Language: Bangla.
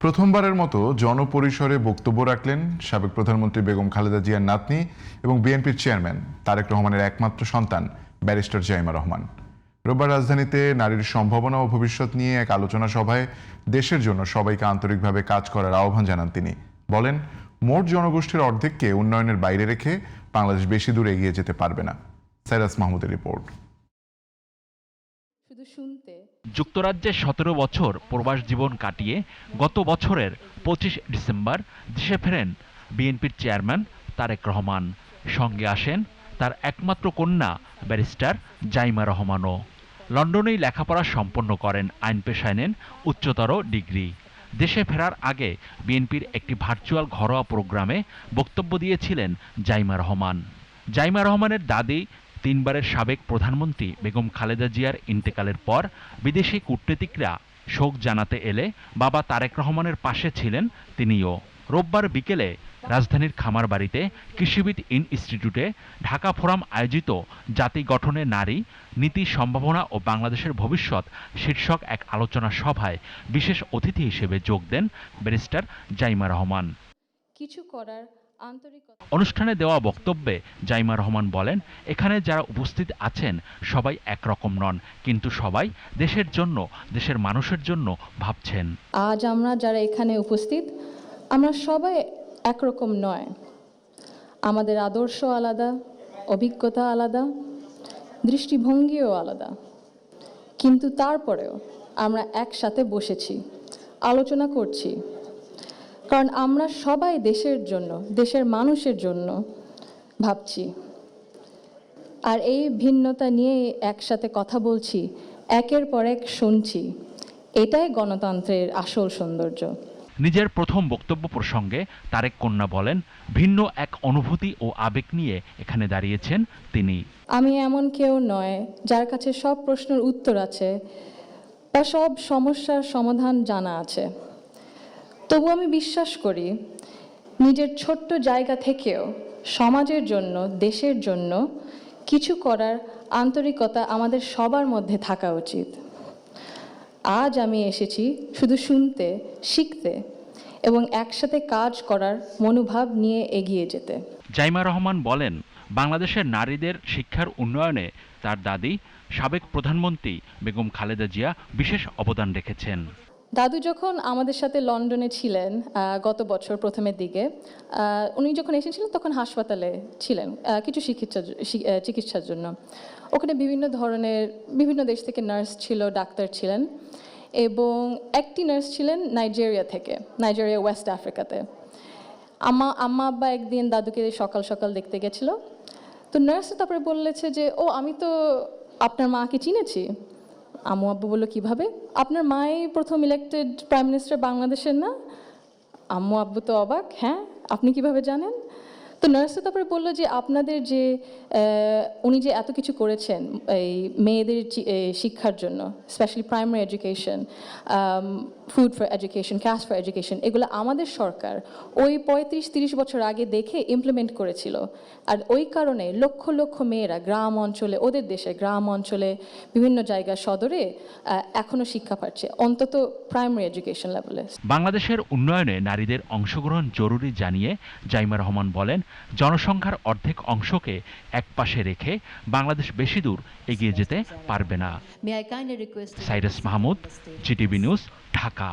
প্রথমবারের মতো জনপরিসরে বক্তব্য রাখলেন সাবেক প্রধানমন্ত্রী বেগম খালেদা জিয়ার নাতনি এবং বিএনপির চেয়ারম্যান তারেক রহমানের একমাত্র সন্তান ব্যারিস্টার জাইমা রহমান। রোববার রাজধানীতে নারীর সম্ভাবনা ও ভবিষ্যৎ নিয়ে এক আলোচনা সভায় দেশের জন্য সবাইকে আন্তরিকভাবে কাজ করার আহ্বান জানান তিনি। বলেন, মোট জনগোষ্ঠীর অর্ধেককে উন্নয়নের বাইরে রেখে বাংলাদেশ বেশি দূর এগিয়ে যেতে পারবে না। সাইরাস মাহমুদের রিপোর্ট। যুক্তরাজ্যে 17 বছর প্রবাস জীবন কাটিয়ে গত বছরের 25 ডিসেম্বর দেশে ফেরেন বিএনপির চেয়ারম্যান তারেক রহমান। সঙ্গে আসেন তার একমাত্র কন্যা ব্যারিস্টার জাইমা রহমানও। লন্ডনেই লেখাপড়া সম্পন্ন করেন, আইন পেশায় নেন উচ্চতর ডিগ্রি। দেশে ফেরার আগে বিএনপির একটি ভার্চুয়াল ঘরোয়া প্রোগ্রামে বক্তব্য দিয়েছিলেন জাইমা রহমান। জাইমা রহমানের দাদি তিনবারের সাবেক প্রধানমন্ত্রী বেগম খালেদা জিয়ার ইন্তেকালের পর বিদেশি কূটনীতিকরা শোক জানাতে এলে বাবা তারেক রহমানের পাশে ছিলেন তিনিও। রোববার বিকেলে রাজধানীর খামারবাড়িতে কৃষিবিদ ইনস্টিটিউটে ঢাকা ফোরাম আয়োজিত জাতি গঠনে নারী, নীতি, সম্ভাবনা ও বাংলাদেশের ভবিষ্যৎ শীর্ষক এক আলোচনা সভায় বিশেষ অতিথি হিসেবে যোগ দেন ব্যারিস্টার জাইমা রহমান। অনুষ্ঠানে দেওয়া বক্তব্যে জাইমা রহমান বলেন, এখানে যারা উপস্থিত আছেন সবাই একরকম নন, কিন্তু সবাই দেশের জন্য, দেশের মানুষের জন্য ভাবছেন। আজ আমরা যারা এখানে উপস্থিত, আমরা সবাই একরকম নয়। আমাদের আদর্শ আলাদা, অভিজ্ঞতা আলাদা, দৃষ্টিভঙ্গিও আলাদা, কিন্তু তারপরেও আমরা একসাথে বসেছি, আলোচনা করছি, কারণ আমরা সবাই দেশের জন্য, দেশের মানুষের জন্য ভাবছি। আর এই ভিন্নতা নিয়ে একসাথে কথা বলছি, একের পর এক শুনছি। এটাই গণতন্ত্রের আসল সৌন্দর্য। নিজের প্রথম বক্তব্য প্রসঙ্গে তারেক কন্যা বলেন, ভিন্ন এক অনুভূতি ও আবেগ নিয়ে এখানে দাঁড়িয়েছেন তিনি। আমি এমন কেউ নয় যার কাছে সব প্রশ্নের উত্তর আছে বা সব সমস্যার সমাধান জানা আছে। তবু আমি বিশ্বাস করি, নিজের ছোট্ট জায়গা থেকেও সমাজের জন্য, দেশের জন্য কিছু করার আন্তরিকতা আমাদের সবার মধ্যে থাকা উচিত। আজ আমি এসেছি শুধু শুনতে, শিখতে এবং একসাথে কাজ করার মনোভাব নিয়ে এগিয়ে যেতে। জাইমা রহমান বলেন, বাংলাদেশের নারীদের শিক্ষার উন্নয়নে তার দাদি সাবেক প্রধানমন্ত্রী বেগম খালেদা জিয়া বিশেষ অবদান রেখেছেন। দাদু যখন আমাদের সাথে লন্ডনে ছিলেন গত বছর প্রথমের দিকে, উনি যখন এসেছিলেন তখন হাসপাতালে ছিলেন কিছু চিকিৎসার জন্য। ওখানে বিভিন্ন দেশ থেকে নার্স ছিল, ডাক্তার ছিলেন, এবং একটি নার্স ছিলেন নাইজেরিয়া ওয়েস্ট আফ্রিকাতে। আম্মা আব্বা একদিন দাদুকে সকাল সকাল দেখতে গেছিল। তো নার্স তারপরে বললেছে যে, ও আমি তো আপনার মাকে চিনেছি। আম্মু আব্বু বললো, কিভাবে? আপনার মাই প্রথম ইলেক্টেড প্রাইম মিনিস্টার বাংলাদেশের না? আম্মু আব্বু তো অবাক, হ্যাঁ আপনি কিভাবে জানেন? তো নার্স তারপরে বললো যে, আপনাদের যে উনি যে এত কিছু করেছেন এই মেয়েদের শিক্ষার জন্য, specially primary education, food for education, cash for education, এগুলো আমাদের সরকার ওই 35-30 বছর আগে দেখে ইমপ্লিমেন্ট করেছিল। আর ওই কারণে লক্ষ লক্ষ মেয়েরা গ্রাম অঞ্চলে, ওদের দেশে গ্রাম অঞ্চলে বিভিন্ন জায়গা সদরে এখনও শিক্ষা পাচ্ছে, অন্তত প্রাইমারি এডুকেশন লেভেলে। বাংলাদেশের উন্নয়নে নারীদের অংশগ্রহণ জরুরি জানিয়ে জাইমা রহমান বলেন, জনসংখ্যার অর্ধেক অংশকে একপাশে রেখে বাংলাদেশ বেশি দূর এগিয়ে যেতে পারবে না। Cyrus Mahmud, GTV news, Dhaka.